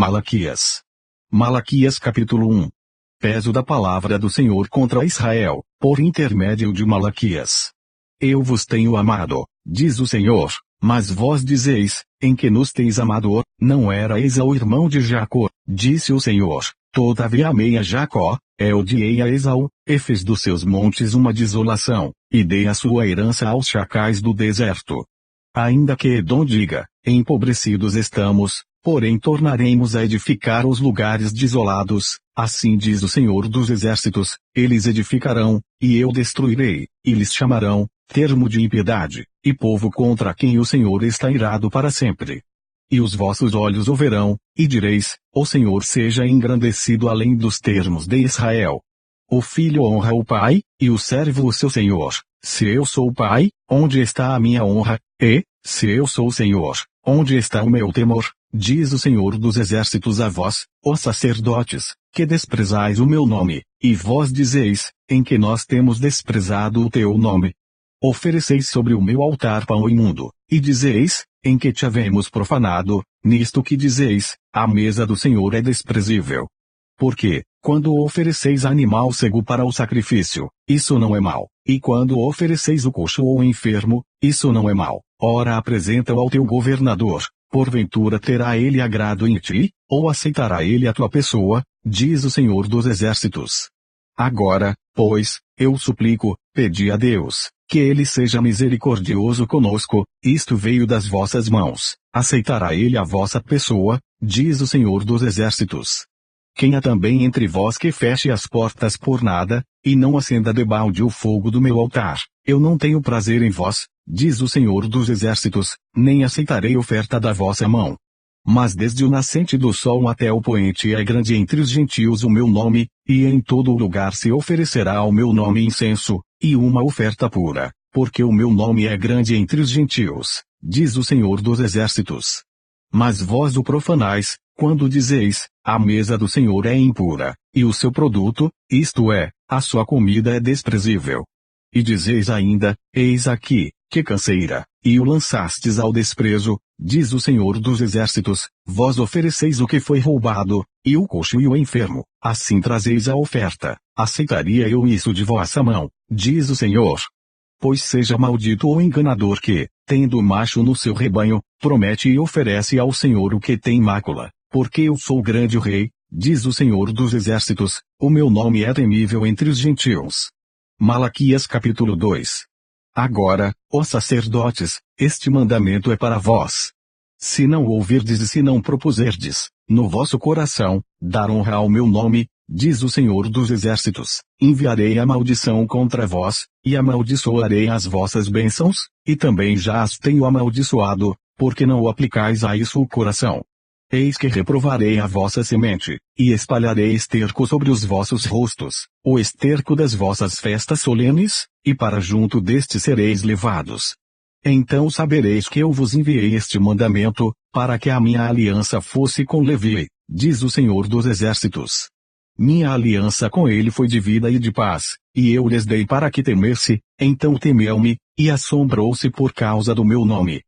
Malaquias. Malaquias capítulo 1. Peso da palavra do Senhor contra Israel, por intermédio de Malaquias. Eu vos tenho amado, diz o Senhor, mas vós dizeis, em que nos tens amado? Não era Esaú irmão de Jacó, disse o Senhor. Todavia amei a Jacó, odiei a Esaú, e fiz dos seus montes uma desolação, e dei a sua herança aos chacais do deserto. Ainda que Edom diga, empobrecidos estamos, porém tornaremos a edificar os lugares desolados, assim diz o Senhor dos Exércitos, eles edificarão, e eu destruirei, e lhes chamarão, termo de impiedade, e povo contra quem o Senhor está irado para sempre. E os vossos olhos o verão, e direis, o Senhor seja engrandecido além dos termos de Israel. O filho honra o pai, e o servo o seu senhor. Se eu sou o pai, onde está a minha honra? E, se eu sou o Senhor, onde está o meu temor? Diz o Senhor dos Exércitos a vós, ó sacerdotes, que desprezais o meu nome, e vós dizeis, em que nós temos desprezado o teu nome. Ofereceis sobre o meu altar pão imundo, e dizeis, em que te havemos profanado, nisto que dizeis, a mesa do Senhor é desprezível. Porque, quando ofereceis animal cego para o sacrifício, isso não é mal, e quando ofereceis o coxo ou o enfermo, isso não é mal, ora apresenta-o ao teu governador, porventura terá ele agrado em ti, ou aceitará ele a tua pessoa, diz o Senhor dos Exércitos. Agora, pois, eu suplico, pedi a Deus, que ele seja misericordioso conosco, isto veio das vossas mãos, aceitará ele a vossa pessoa, diz o Senhor dos Exércitos. Quem há também entre vós que feche as portas por nada, e não acenda debalde o fogo do meu altar, eu não tenho prazer em vós, diz o Senhor dos Exércitos, nem aceitarei oferta da vossa mão. Mas desde o nascente do sol até o poente é grande entre os gentios o meu nome, e em todo o lugar se oferecerá ao meu nome incenso, e uma oferta pura, porque o meu nome é grande entre os gentios, diz o Senhor dos Exércitos. Mas vós o profanais, quando dizeis, a mesa do Senhor é impura, e o seu produto, isto é, a sua comida é desprezível. E dizeis ainda, eis aqui, que canseira, e o lançastes ao desprezo, diz o Senhor dos Exércitos, vós ofereceis o que foi roubado, e o coxo e o enfermo, assim trazeis a oferta, aceitaria eu isso de vossa mão, diz o Senhor. Pois seja maldito o enganador que, tendo macho no seu rebanho, promete e oferece ao Senhor o que tem mácula, porque eu sou grande rei, diz o Senhor dos Exércitos, o meu nome é temível entre os gentios. Malaquias capítulo 2. Agora, ó sacerdotes, este mandamento é para vós. Se não ouvirdes e se não propuserdes, no vosso coração, dar honra ao meu nome, diz o Senhor dos Exércitos, enviarei a maldição contra vós, e amaldiçoarei as vossas bênçãos, e também já as tenho amaldiçoado, porque não o aplicais a isso o coração. Eis que reprovarei a vossa semente, e espalharei esterco sobre os vossos rostos, o esterco das vossas festas solenes, e para junto deste sereis levados. Então sabereis que eu vos enviei este mandamento, para que a minha aliança fosse com Levi, diz o Senhor dos Exércitos. Minha aliança com ele foi de vida e de paz, e eu lhes dei para que temesse, então temeu-me, e assombrou-se por causa do meu nome.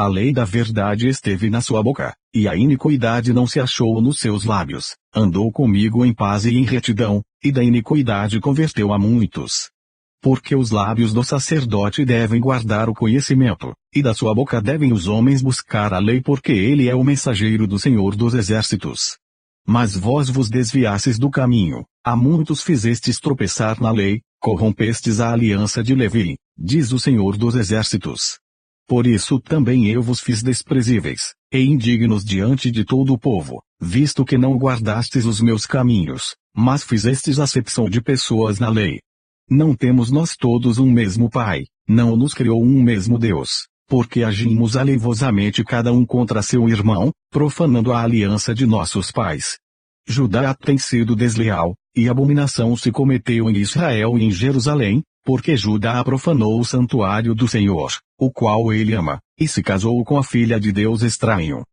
A lei da verdade esteve na sua boca, e a iniquidade não se achou nos seus lábios. Andou comigo em paz e em retidão, e da iniquidade converteu a muitos. Porque os lábios do sacerdote devem guardar o conhecimento, e da sua boca devem os homens buscar a lei, porque ele é o mensageiro do Senhor dos Exércitos. Mas vós vos desviastes do caminho, a muitos fizestes tropeçar na lei, corrompestes a aliança de Levi, diz o Senhor dos Exércitos. Por isso também eu vos fiz desprezíveis, e indignos diante de todo o povo, visto que não guardastes os meus caminhos, mas fizestes acepção de pessoas na lei. Não temos nós todos um mesmo Pai, não nos criou um mesmo Deus, porque agimos aleivosamente cada um contra seu irmão, profanando a aliança de nossos pais. Judá tem sido desleal, e abominação se cometeu em Israel e em Jerusalém, porque Judá profanou o santuário do Senhor, o qual ele ama, e se casou com a filha de Deus estranho.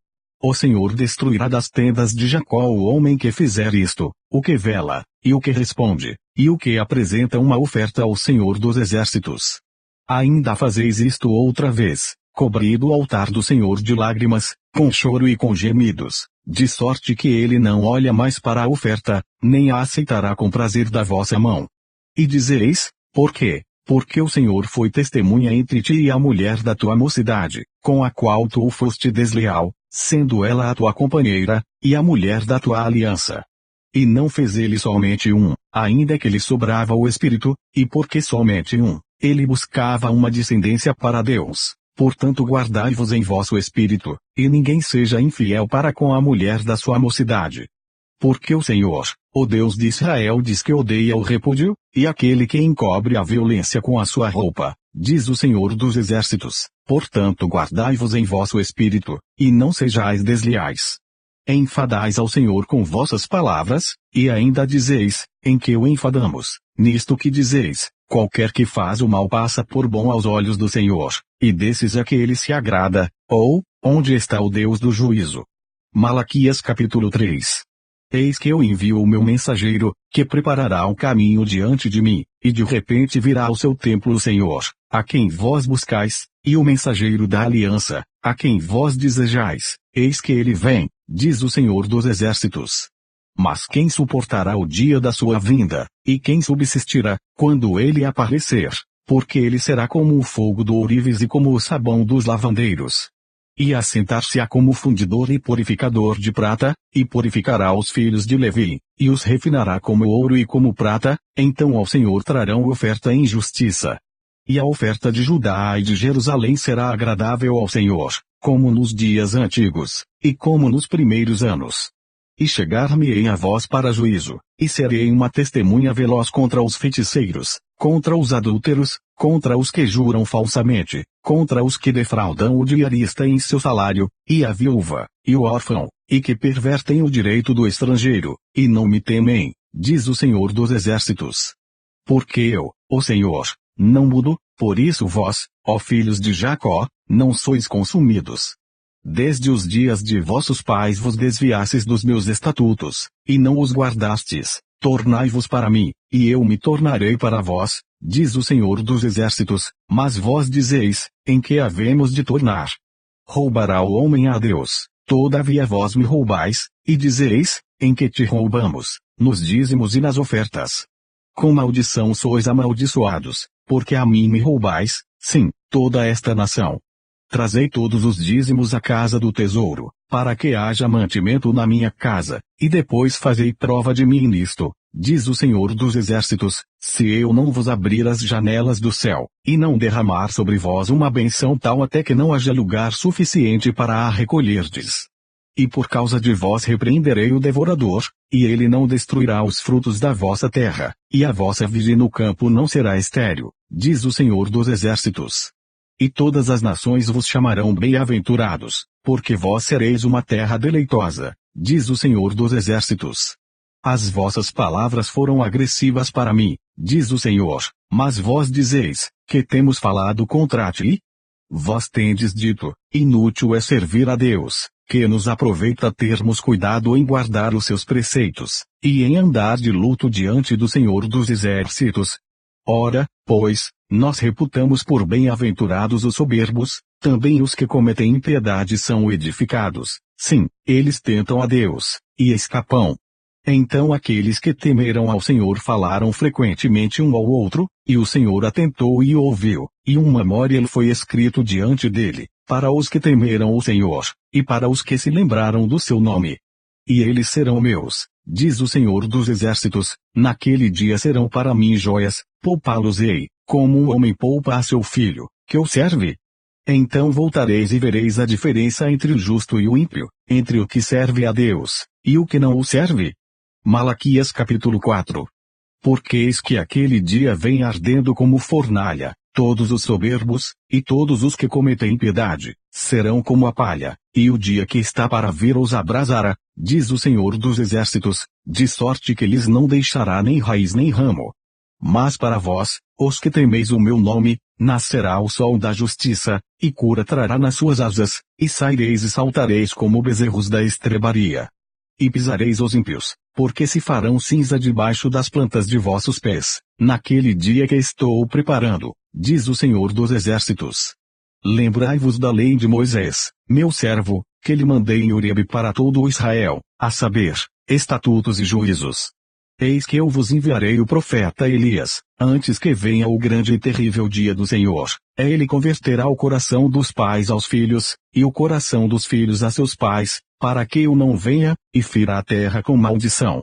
O Senhor destruirá das tendas de Jacó o homem que fizer isto, o que vela, e o que responde, e o que apresenta uma oferta ao Senhor dos Exércitos. Ainda fazeis isto outra vez, cobrido o altar do Senhor de lágrimas, com choro e com gemidos, de sorte que ele não olha mais para a oferta, nem a aceitará com prazer da vossa mão. E dizeis, por quê? Porque o Senhor foi testemunha entre ti e a mulher da tua mocidade, com a qual tu foste desleal, sendo ela a tua companheira, e a mulher da tua aliança. E não fez ele somente um, ainda que lhe sobrava o espírito, e porque somente um, ele buscava uma descendência para Deus. Portanto guardai-vos em vosso espírito, e ninguém seja infiel para com a mulher da sua mocidade. Porque o Senhor, o Deus de Israel diz que odeia o repúdio, e aquele que encobre a violência com a sua roupa, diz o Senhor dos Exércitos. Portanto guardai-vos em vosso espírito, e não sejais desleais. Enfadais ao Senhor com vossas palavras, e ainda dizeis, em que o enfadamos? Nisto que dizeis, qualquer que faz o mal passa por bom aos olhos do Senhor, e desses é que ele se agrada, ou, onde está o Deus do juízo? Malaquias capítulo 3. Eis que eu envio o meu mensageiro, que preparará o caminho diante de mim, e de repente virá ao seu templo o Senhor, a quem vós buscais, e o mensageiro da aliança, a quem vós desejais, eis que ele vem, diz o Senhor dos Exércitos. Mas quem suportará o dia da sua vinda, e quem subsistirá, quando ele aparecer? Porque ele será como o fogo do ourives e como o sabão dos lavandeiros. E assentar-se-á como fundidor e purificador de prata, e purificará os filhos de Levi, e os refinará como ouro e como prata, então ao Senhor trarão oferta em justiça. E a oferta de Judá e de Jerusalém será agradável ao Senhor, como nos dias antigos, e como nos primeiros anos. E chegar-me-ei a vós para juízo, e serei uma testemunha veloz contra os feiticeiros, contra os adúlteros, contra os que juram falsamente, contra os que defraudam o diarista em seu salário, e a viúva, e o órfão, e que pervertem o direito do estrangeiro, e não me temem, diz o Senhor dos Exércitos. Porque eu, o Senhor, não mudo, por isso vós, ó filhos de Jacó, não sois consumidos. Desde os dias de vossos pais vos desviastes dos meus estatutos, e não os guardastes. Tornai-vos para mim, e eu me tornarei para vós, diz o Senhor dos Exércitos, mas vós dizeis, em que havemos de tornar? Roubará o homem a Deus, todavia vós me roubais, e dizeis, em que te roubamos? Nos dízimos e nas ofertas. Com maldição sois amaldiçoados, porque a mim me roubais, sim, toda esta nação. Trazei todos os dízimos à casa do tesouro, para que haja mantimento na minha casa, e depois fazei prova de mim nisto, diz o Senhor dos Exércitos, se eu não vos abrir as janelas do céu, e não derramar sobre vós uma benção tal até que não haja lugar suficiente para a recolherdes. E por causa de vós repreenderei o devorador, e ele não destruirá os frutos da vossa terra, e a vossa vide no campo não será estéril, diz o Senhor dos Exércitos. E todas as nações vos chamarão bem-aventurados, porque vós sereis uma terra deleitosa, diz o Senhor dos Exércitos. As vossas palavras foram agressivas para mim, diz o Senhor, mas vós dizeis, que temos falado contra ti? Vós tendes dito, inútil é servir a Deus, que nos aproveita termos cuidado em guardar os seus preceitos, e em andar de luto diante do Senhor dos Exércitos. Ora, pois, nós reputamos por bem-aventurados os soberbos, também os que cometem impiedade são edificados, sim, eles tentam a Deus, e escapam. Então aqueles que temeram ao Senhor falaram frequentemente um ao outro, e o Senhor atentou e ouviu, e um memorial foi escrito diante dele, para os que temeram o Senhor, e para os que se lembraram do seu nome. E eles serão meus, diz o Senhor dos Exércitos, naquele dia serão para mim joias, poupá-los-ei, como um homem poupa a seu filho, que o serve. Então voltareis e vereis a diferença entre o justo e o ímpio, entre o que serve a Deus, e o que não o serve. Malaquias capítulo 4. Porque eis que aquele dia vem ardendo como fornalha, todos os soberbos, e todos os que cometem impiedade, serão como a palha, e o dia que está para vir os abrasará, diz o Senhor dos Exércitos, de sorte que lhes não deixará nem raiz nem ramo. Mas para vós, os que temeis o meu nome, nascerá o sol da justiça, e cura trará nas suas asas, e saireis e saltareis como bezerros da estrebaria. E pisareis os ímpios, porque se farão cinza debaixo das plantas de vossos pés, naquele dia que estou preparando, diz o Senhor dos Exércitos. Lembrai-vos da lei de Moisés, meu servo, que lhe mandei em Horebe para todo o Israel, a saber, estatutos e juízos. Eis que eu vos enviarei o profeta Elias, antes que venha o grande e terrível dia do Senhor. Ele converterá o coração dos pais aos filhos, e o coração dos filhos a seus pais, para que eu não venha, e fira a terra com maldição.